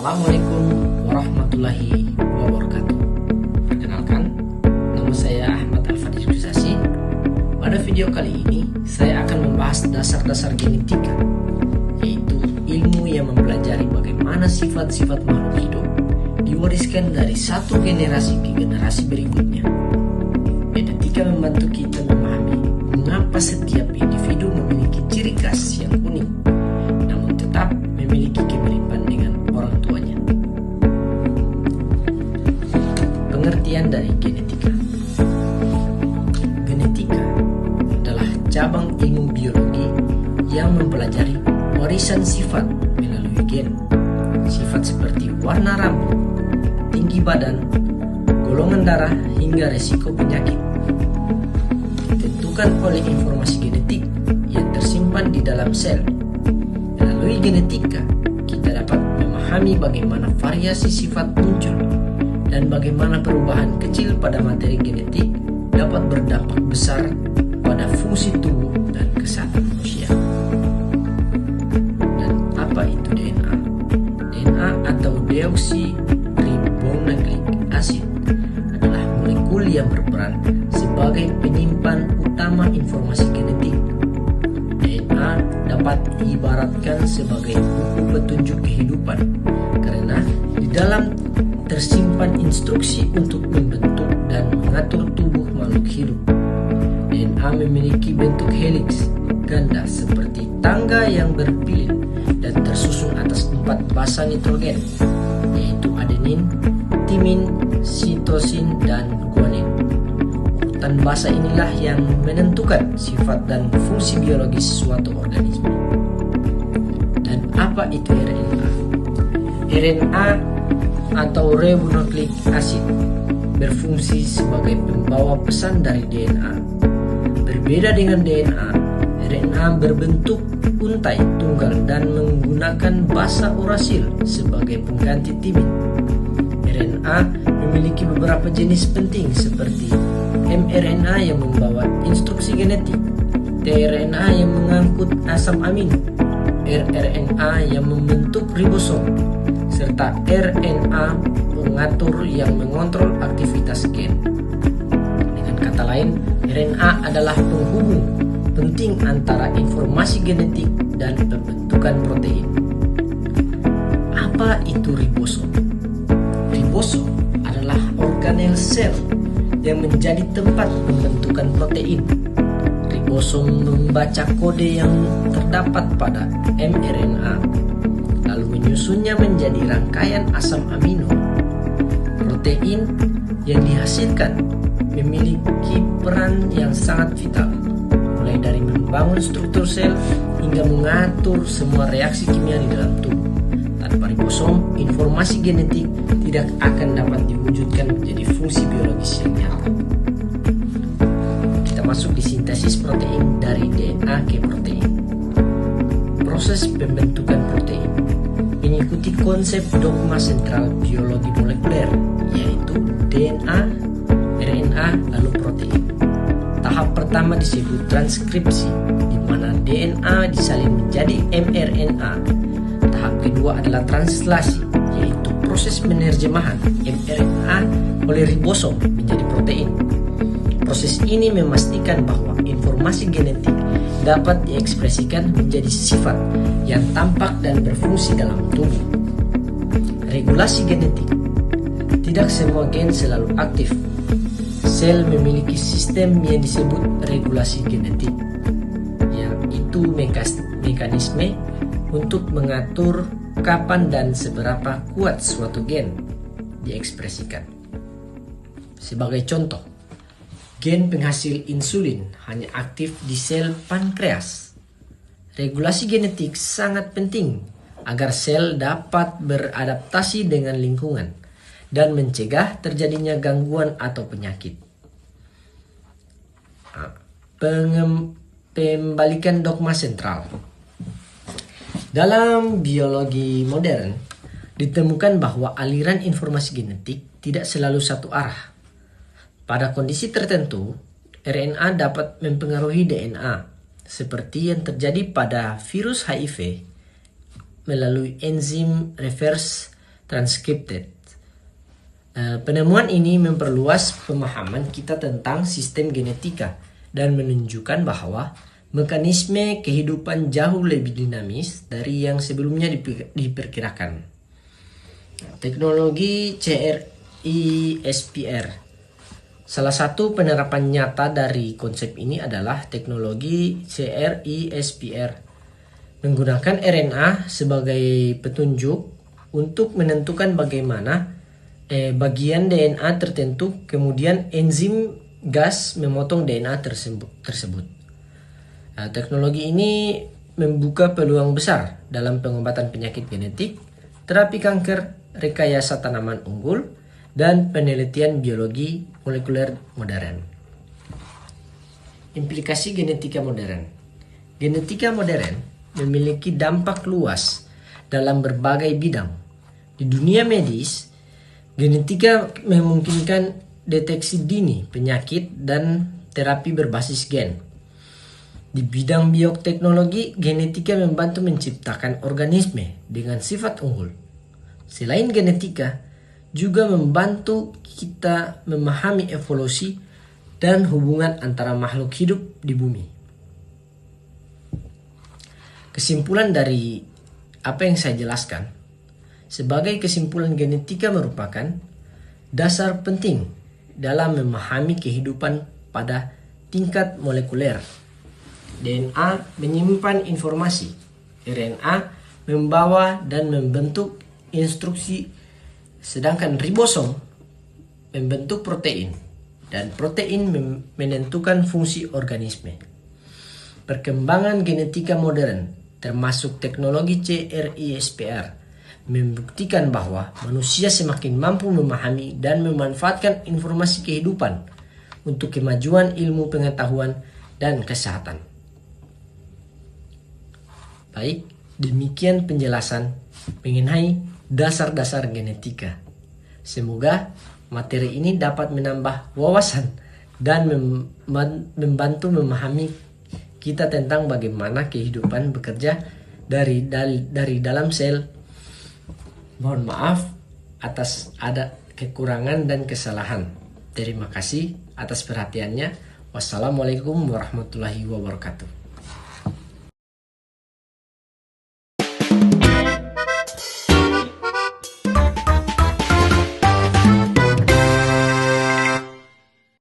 Assalamualaikum warahmatullahi wabarakatuh. Perkenalkan, nama saya Ahmad Al-Fadhil Kusasi. Pada video kali ini, saya akan membahas dasar-dasar genetika, yaitu ilmu yang mempelajari bagaimana sifat-sifat makhluk hidup diwariskan dari satu generasi ke generasi berikutnya. Genetika membantu kita memahami mengapa setiap individu memiliki ciri khas yang unik, namun tetap memiliki kemiripan dengan orang tuanya. Pengertian dari genetika. Genetika adalah cabang ilmu biologi yang mempelajari warisan sifat melalui gen. Sifat seperti warna rambut, tinggi badan, golongan darah, hingga resiko penyakit ditentukan oleh informasi genetik yang tersimpan di dalam sel. Melalui genetika, kita dapat memahami bagaimana variasi sifat muncul dan bagaimana perubahan kecil pada materi genetik dapat berdampak besar pada fungsi tubuh dan kesehatan manusia. Dan apa itu DNA? DNA atau deoksiribonukleik acid adalah molekul yang berperan sebagai penyimpan utama informasi genetik. DNA dapat diibaratkan sebagai buku petunjuk kehidupan karena di dalam tersimpan instruksi untuk membentuk dan mengatur tubuh makhluk hidup. DNA memiliki bentuk heliks ganda seperti tangga yang berpilin dan tersusun atas 4 basa nitrogen, yaitu adenin, timin, sitosin, dan guanin. Urutan basa inilah yang menentukan sifat dan fungsi biologis suatu organisme. Dan apa itu RNA? RNA atau ribonukleik acid berfungsi sebagai pembawa pesan dari DNA. Berbeda dengan DNA, RNA berbentuk untai tunggal dan menggunakan basa urasil sebagai pengganti timin. RNA memiliki beberapa jenis penting seperti mRNA yang membawa instruksi genetik, tRNA yang mengangkut asam amino, rRNA yang membentuk ribosom, serta RNA pengatur yang mengontrol aktivitas gen. Dengan kata lain, RNA adalah penghubung penting antara informasi genetik dan pembentukan protein. Apa itu ribosom? Ribosom adalah organel sel yang menjadi tempat pembentukan protein. Ribosom membaca kode yang terdapat pada mRNA, lalu menyusunnya menjadi rangkaian asam amino. Protein yang dihasilkan memiliki peran yang sangat vital, mulai dari membangun struktur sel hingga mengatur semua reaksi kimia di dalam tubuh. Tanpa ribosom, informasi genetik tidak akan dapat diwujudkan menjadi fungsi biologis yang nyata. Kita masuk di sintesis protein dari DNA ke protein. Proses pembentukan protein mengikuti konsep dogma sentral biologi molekuler, yaitu DNA, RNA, lalu protein. Tahap pertama disebut transkripsi, di mana DNA disalin menjadi mRNA. Tahap kedua adalah translasi, yaitu proses penerjemahan mRNA oleh ribosom menjadi protein. Proses ini memastikan bahwa informasi genetik dapat diekspresikan menjadi sifat yang tampak dan berfungsi dalam tubuh. Regulasi genetik. Tidak semua gen selalu aktif. Sel memiliki sistem yang disebut regulasi genetik, yaitu mekanisme untuk mengatur kapan dan seberapa kuat suatu gen diekspresikan. Sebagai contoh, gen penghasil insulin hanya aktif di sel pankreas. Regulasi genetik sangat penting agar sel dapat beradaptasi dengan lingkungan dan mencegah terjadinya gangguan atau penyakit. Pembalikan dogma sentral. Dalam biologi modern, ditemukan bahwa aliran informasi genetik tidak selalu satu arah. Pada kondisi tertentu, RNA dapat mempengaruhi DNA, seperti yang terjadi pada virus HIV melalui enzim reverse transcripted. Penemuan ini memperluas pemahaman kita tentang sistem genetika dan menunjukkan bahwa mekanisme kehidupan jauh lebih dinamis dari yang sebelumnya diperkirakan. Teknologi CRISPR. Salah satu penerapan nyata dari konsep ini adalah teknologi CRISPR, menggunakan RNA sebagai petunjuk untuk menentukan bagaimana bagian DNA tertentu, kemudian enzim gas memotong DNA tersebut. Teknologi ini membuka peluang besar dalam pengobatan penyakit genetik, terapi kanker, rekayasa tanaman unggul, dan penelitian biologi molekuler modern. Implikasi genetika modern. Genetika modern memiliki dampak luas dalam berbagai bidang. Di dunia medis, genetika memungkinkan deteksi dini penyakit dan terapi berbasis gen. Di bidang bioteknologi, genetika membantu menciptakan organisme dengan sifat unggul. Selain genetika, juga membantu kita memahami evolusi dan hubungan antara makhluk hidup di bumi. Kesimpulan dari apa yang saya jelaskan, sebagai kesimpulan, genetika merupakan dasar penting dalam memahami kehidupan pada tingkat molekuler. DNA menyimpan informasi, RNA membawa dan membentuk instruksi, sedangkan ribosom membentuk protein, dan protein menentukan fungsi organisme. Perkembangan genetika modern, termasuk teknologi CRISPR, membuktikan bahwa manusia semakin mampu memahami dan memanfaatkan informasi kehidupan untuk kemajuan ilmu pengetahuan dan kesehatan. Baik, demikian penjelasan mengenai dasar-dasar genetika. Semoga materi ini dapat menambah wawasan dan membantu memahami kita tentang bagaimana kehidupan bekerja dari dalam sel. Mohon maaf atas ada kekurangan dan kesalahan. Terima kasih atas perhatiannya. Wassalamualaikum warahmatullahi wabarakatuh.